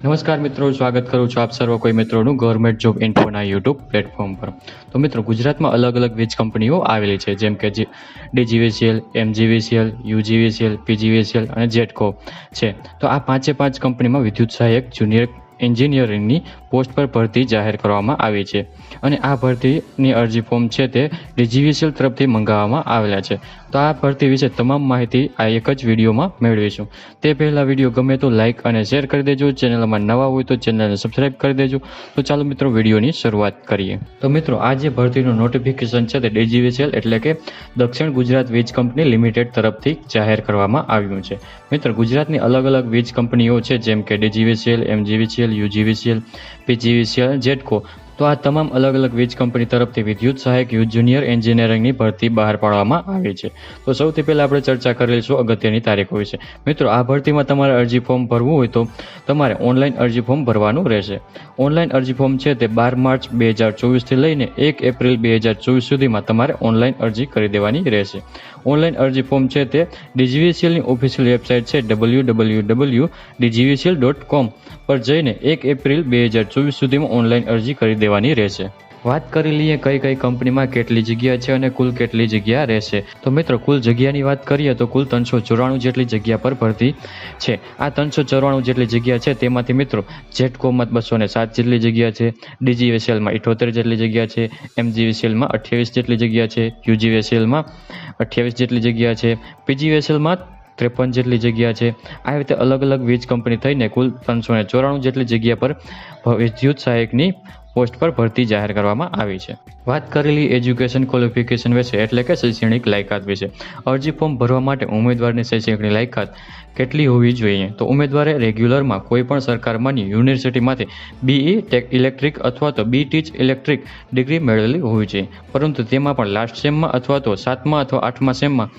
નમસ્કાર મિત્રો, સ્વાગત કરું છું આપ સર્વ કોઈ મિત્રોનું ગવર્મેન્ટ જોબ ઇન્ફોના યુટ્યુબ પ્લેટફોર્મ પર। તો મિત્રો, ગુજરાતમાં અલગ અલગ વીજ કંપનીઓ આવેલી છે, જેમ કે ડીજીવીસીએલ, એમજીવીસીએલ, યુજીવીસીએલ, પીજીવીસીએલ અને જેટકો છે। તો આ પાંચ કંપનીમાં વિદ્યુત સહાયક જુનિયર એન્જિનિયરિંગની પોસ્ટ પર ભરતી જાહેર કરવામાં આવી છે અને આ ભરતીની અરજી ફોર્મ છે તે ડીજીવીસીએલ તરફથી મંગાવવામાં આવેલા છે। તો આ ભરતી વિશે તમામ માહિતી આ એક જ વિડીયોમાં મેળવીશું। તે પહેલાં વિડીયો ગમે તો લાઇક અને શેર કરી દેજો, ચેનલમાં નવા હોય તો ચેનલને સબસ્ક્રાઇબ કરી દેજો। તો ચાલો મિત્રો, વિડીયોની શરૂઆત કરીએ। તો મિત્રો, આ જે ભરતીનું નોટિફિકેશન છે તે ડીજીવીસીએલ એટલે કે દક્ષિણ ગુજરાત વીજ કંપની લિમિટેડ તરફથી જાહેર કરવામાં આવ્યું છે। મિત્રો, ગુજરાતની અલગ અલગ વીજ કંપનીઓ છે, જેમ કે DGVCL, MGVCL, UGVCL, PGVCL, GETCO. તો આ તમામ અલગ અલગ વીજ કંપની તરફથી વિદ્યુત સહાયક જુનિયર એન્જિનિયરિંગની ભરતી બહાર પાડવામાં આવી છે। તો સૌથી પહેલાં આપણે ચર્ચા કરી લઈશું અગત્યની તારીખો વિશે। મિત્રો, આ ભરતીમાં તમારે અરજી ફોર્મ ભરવું હોય તો તમારે ઓનલાઈન અરજી ફોર્મ ભરવાનું રહેશે। ઓનલાઈન અરજી ફોર્મ છે તે 12 માર્ચ 2024થી લઈને 1 એપ્રિલ 2024 સુધીમાં તમારે ઓનલાઈન અરજી કરી દેવાની રહેશે। ઓનલાઈન અરજી ફોર્મ છે તે ડીજીવીસીએલની ઓફિશિયલ વેબસાઇટ છે www.dgvcl.com પર જઈને 1 એપ્રિલ 2024 સુધીમાં ઓનલાઈન અરજી કરી દેવાની રહેશે। વાત કરી લઈએ કઈ કંપનીમાં કેટલી જગ્યા છે અને કુલ કેટલી જગ્યા રહેશે। તો મિત્રો, કુલ જગ્યાની વાત કરીએ તો કુલ 394 જેટલી જગ્યા પર ભરતી છે। આ 394 જેટલી જગ્યા છે તેમાંથી મિત્રો જેટકોમાં 207 જેટલી જગ્યા છે, ડીજીવીસીએલમાં 78 જેટલી જગ્યા છે, એમજીવીસીએલમાં 28 જેટલી જગ્યા છે, યુજીવીસીએલમાં 28 જેટલી જગ્યા છે, પીજીવીસીએલમાં 53 જેટલી જગ્યા છે। આ રીતે અલગ અલગ વીજ કંપની થઈને કુલ 394 જેટલી જગ્યા પર વિદ્યુત સહાયકની પોસ્ટ પર ભરતી જાહેર કરવામાં આવી છે। વાત કરેલી એજ્યુકેશન ક્વોલિફિકેશન વિશે એટલે કે શૈક્ષણિક લાયકાત વિશે। અરજી ફોર્મ ભરવા માટે ઉમેદવારની શૈક્ષણિક લાયકાત કેટલી હોવી જોઈએ? તો ઉમેદવારે રેગ્યુલરમાં કોઈ પણ સરકાર માન્ય યુનિવર્સિટીમાંથી BE ટેક ઇલેક્ટ્રિક અથવા તો BTech ઇલેક્ટ્રિક ડિગ્રી મેળવેલી હોવી જોઈએ, પરંતુ તેમાં પણ લાસ્ટ સેમમાં અથવા તો 7મા અથવા 8મા સેમમાં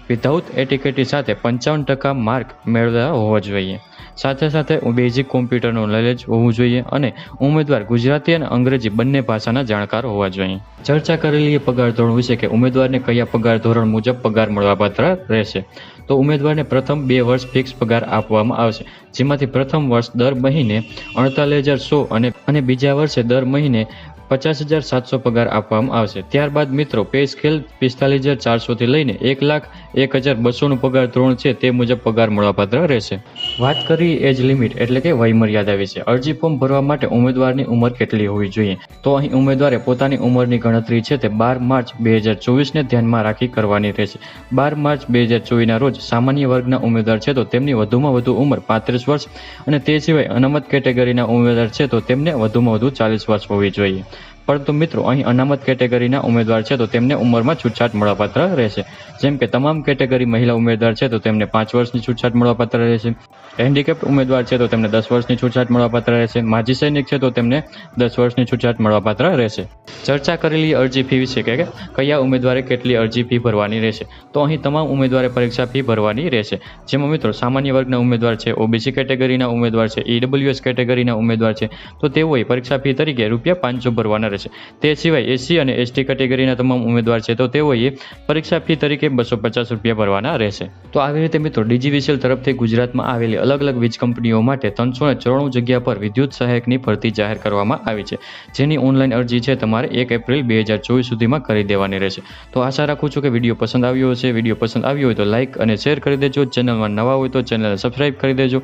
વિધાઉટ એટીકેટી સાથે 55% માર્ક મેળવેલા હોવા જોઈએ। સાથે સાથે બેઝિક કોમ્પ્યુટરનું નોલેજ હોવું જોઈએ અને ઉમેદવાર ગુજરાતી અને અંગ્રેજી બંને ભાષાના જાણકાર હોવા જોઈએ। ચર્ચા કરેલી પગાર ધોરણ વિશે કે ઉમેદવારને કયા પગાર ધોરણ મુજબ પગાર મળવાપાત્ર રહેશે। તો ઉમેદવારને પ્રથમ 2 વર્ષ ફિક્સ પગાર આપવામાં આવશે, જેમાંથી પ્રથમ વર્ષ દર મહિને 48,100 અને બીજા વર્ષે દર મહિને 50,700 પગાર આપવામાં આવશે। ત્યારબાદ મિત્રો પે સ્કેલ 45,400 થી લઈને 1,01,200 પગાર ધોરણ છે તે મુજબ પગાર મળવાપાત્ર રહેશે। વાત કરી એજ લિમિટ એટલે કે વય મર્યાદા વિશે। અરજી ફોર્મ ભરવા માટે ઉમેદવારની ઉંમર કેટલી હોવી જોઈએ? તો અહીં ઉમેદવારે પોતાની ઉંમરની ગણતરી છે તે 12 માર્ચ 2024ને ધ્યાનમાં રાખી કરવાની રહેશે। 12 માર્ચ 2024ના રોજ સામાન્ય વર્ગના ઉમેદવાર છે તો તેમની વધુમાં વધુ ઉંમર 35 વર્ષ અને તે સિવાય અનામત કેટેગરીના ઉમેદવાર છે તો તેમને વધુમાં વધુ 40 વર્ષ હોવી જોઈએ। પરંતુ મિત્રો, અહીં અનામત કેટેગરીના ઉમેદવાર છે તો તેમને ઉંમરમાં છૂટછાટ મળવાપાત્ર રહેશે। જેમ કે તમામ કેટેગરી મહિલા ઉમેદવાર છે તો તેમને 5 વર્ષની છૂટછાટ મળવાપાત્ર રહેશે। હેન્ડીકેપ્ડ ઉમેદવાર છે તો તેમને 10 વર્ષની છૂટછાટ મળવાપાત્ર રહેશે। માજી સૈનિક છે તો તેમને 10 વર્ષની છૂટછાટ મળવાપાત્ર રહેશે। ચર્ચા કરેલી અરજી ફી વિશે કે કયા ઉમેદવારે કેટલી અરજી ફી ભરવાની રહેશે। તો અહીં તમામ ઉમેદવારે પરીક્ષા ફી ભરવાની રહેશે, જેમાં મિત્રો સામાન્ય વર્ગના ઉમેદવાર છે, ઓબીસી કેટેગરીના ઉમેદવાર છે, EWS કેટેગરીના ઉમેદવાર છે તો તેઓએ પરીક્ષા ફી તરીકે ₹500 ભરવાના રહેશે। તે સિવાય એસસી અને એસટી કેટેગરીના તમામ ઉમેદવાર છે તો તેઓએ પરીક્ષા ફી તરીકે ₹250 ભરવાના રહેશે। તો આવી રીતે મિત્રો ડીજીવીસીએલ તરફથી ગુજરાતમાં આવેલી અલગ અલગ વીજ કંપનીઓ માટે 394 જગ્યા પર વિદ્યુત સહાયકની ભરતી જાહેર કરવામાં આવી છે, જેની ઓનલાઈન અરજી છે તમારે 1 એપ્રિલ 2024 સુધીમાં કરી દેવાની રહેશે। તો આશા રાખું છું કે વિડીયો પસંદ આવ્યો હશે। વિડીયો પસંદ આવ્યો હોય તો લાઇક અને શેર કરી દેજો, ચેનલમાં નવા હોય તો ચેનલને સબસ્ક્રાઇબ કરી દેજો।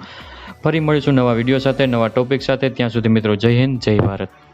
ફરી મળીશું નવા વિડીયો સાથે, નવા ટોપિક સાથે। ત્યાં સુધી મિત્રો, જય હિન્દ, જય ભારત।